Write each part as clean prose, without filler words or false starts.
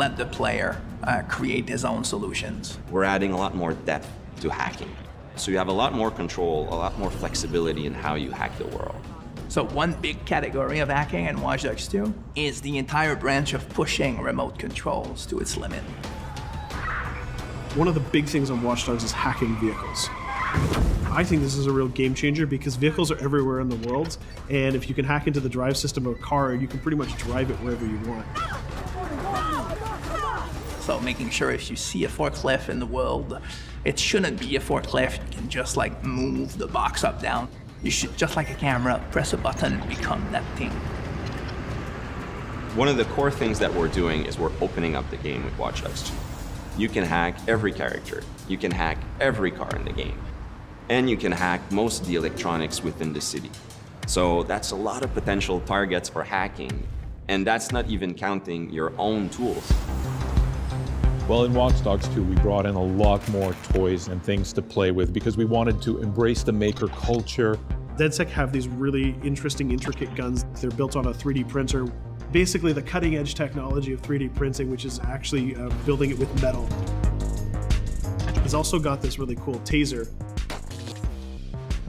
Let the player create his own solutions. We're adding a lot more depth to hacking. So you have a lot more control, a lot more flexibility in how you hack the world. So one big category of hacking in Watch Dogs 2 is the entire branch of pushing remote controls to its limit. One of the big things on Watch Dogs is hacking vehicles. I think this is a real game changer because vehicles are everywhere in the world, and if you can hack into the drive system of a car, you can pretty much drive it wherever you want. So making sure if you see a forklift in the world, it shouldn't be a forklift. You can just like move the box up, down. You should, just like a camera, press a button and become that thing. One of the core things that we're doing is we're opening up the game with Watch Dogs 2. You can hack every character. You can hack every car in the game. And you can hack most of the electronics within the city. So that's a lot of potential targets for hacking. And that's not even counting your own tools. Well, in Watch Dogs 2, we brought in a lot more toys and things to play with because we wanted to embrace the maker culture. DedSec have these really interesting, intricate guns. They're built on a 3D printer. Basically the cutting edge technology of 3D printing, which is actually building it with metal. It's also got this really cool taser.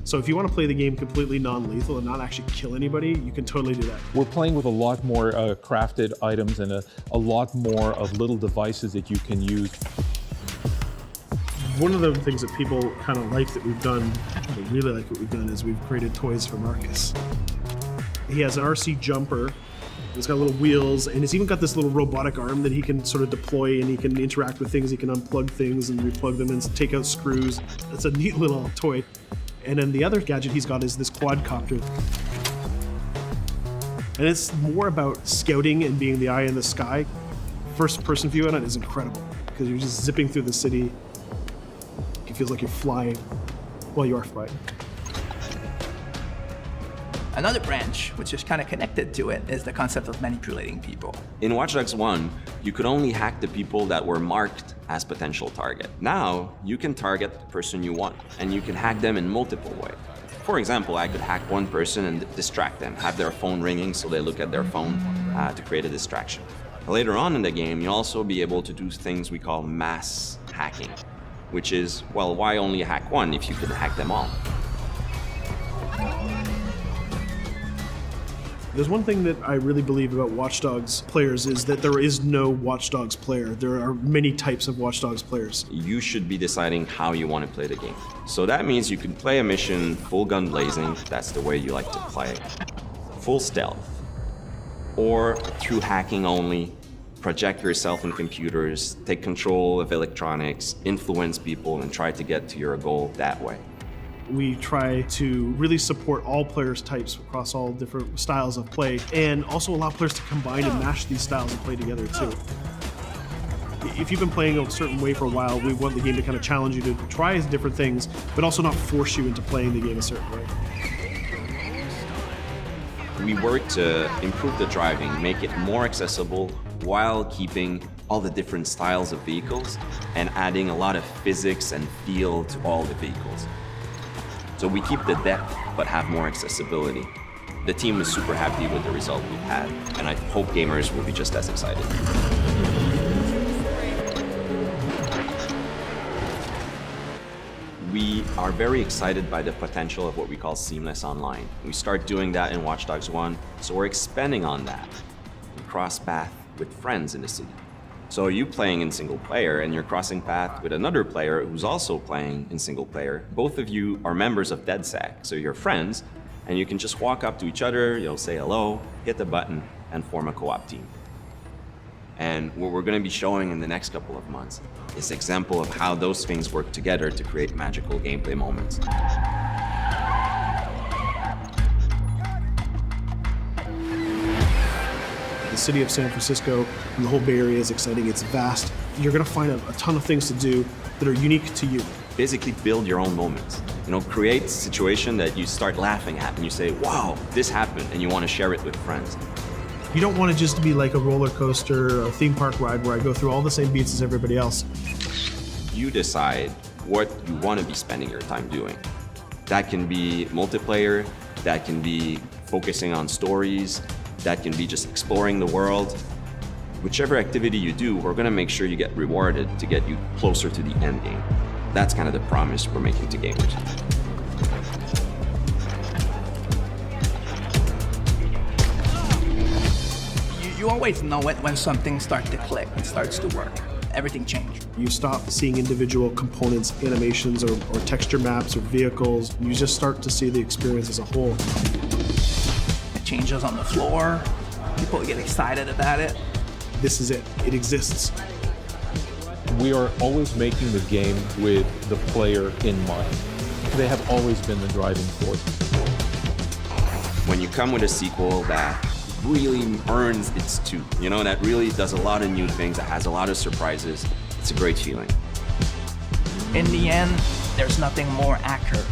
So if you want to play the game completely non-lethal and not actually kill anybody, you can totally do that. We're playing with a lot more crafted items and a lot more of little devices that you can use. One of the things that people kind of like that we've done, they really like what we've done, is we've created toys for Marcus. He has an RC jumper. It's got little wheels, and it's even got this little robotic arm that he can sort of deploy, and he can interact with things. He can unplug things and replug them and take out screws. It's a neat little toy. And then the other gadget he's got is this quadcopter. And it's more about scouting and being the eye in the sky. First person view on it is incredible, because you're just zipping through the city. It feels like you're flying. Well, you are flying. Another branch, which is kind of connected to it, is the concept of manipulating people. In Watch Dogs 1, you could only hack the people that were marked as potential target. Now, you can target the person you want, and you can hack them in multiple ways. For example, I could hack one person and distract them, have their phone ringing so they look at their phone to create a distraction. Later on in the game, you'll also be able to do things we call mass hacking, which is, well, why only hack one if you could hack them all? There's one thing that I really believe about Watch Dogs players is that there is no Watch Dogs player. There are many types of Watch Dogs players. You should be deciding how you want to play the game. So that means you can play a mission full gun blazing, that's the way you like to play, full stealth, or through hacking only, project yourself in computers, take control of electronics, influence people, and try to get to your goal that way. We try to really support all players' types across all different styles of play, and also allow players to combine and mash these styles and play together too. If you've been playing a certain way for a while, we want the game to kind of challenge you to try different things, but also not force you into playing the game a certain way. We work to improve the driving, make it more accessible while keeping all the different styles of vehicles and adding a lot of physics and feel to all the vehicles. So we keep the depth, but have more accessibility. The team is super happy with the result we've had, and I hope gamers will be just as excited. We are very excited by the potential of what we call seamless online. We start doing that in Watch Dogs 1, so we're expanding on that. We cross path with friends in the city. So you playing in single player and you're crossing path with another player who's also playing in single player. Both of you are members of DedSec, so you're friends, and you can just walk up to each other, you'll say hello, hit the button, and form a co-op team. And what we're going to be showing in the next couple of months is an example of how those things work together to create magical gameplay moments. The city of San Francisco and the whole Bay Area is exciting. It's vast. You're going to find a ton of things to do that are unique to you. Basically build your own moments. Create a situation that you start laughing at and you say, wow, this happened, and you want to share it with friends. You don't want to just be like a roller coaster or a theme park ride where I go through all the same beats as everybody else. You decide what you want to be spending your time doing. That can be multiplayer, that can be focusing on stories, that can be just exploring the world. whichever activity you do, we're going to make sure you get rewarded to get you closer to the end game. That's kind of the promise we're making to gamers. You always know it when something starts to click, it starts to work. Everything changed. You stop seeing individual components, animations, or texture maps, or vehicles. You just start to see the experience as a whole. It changes on the floor. People get excited about it. This is it. It exists. We are always making the game with the player in mind. They have always been the driving force. When you come with a sequel that really earns its due, that really does a lot of new things, that has a lot of surprises, it's a great feeling. In the end, there's nothing more accurate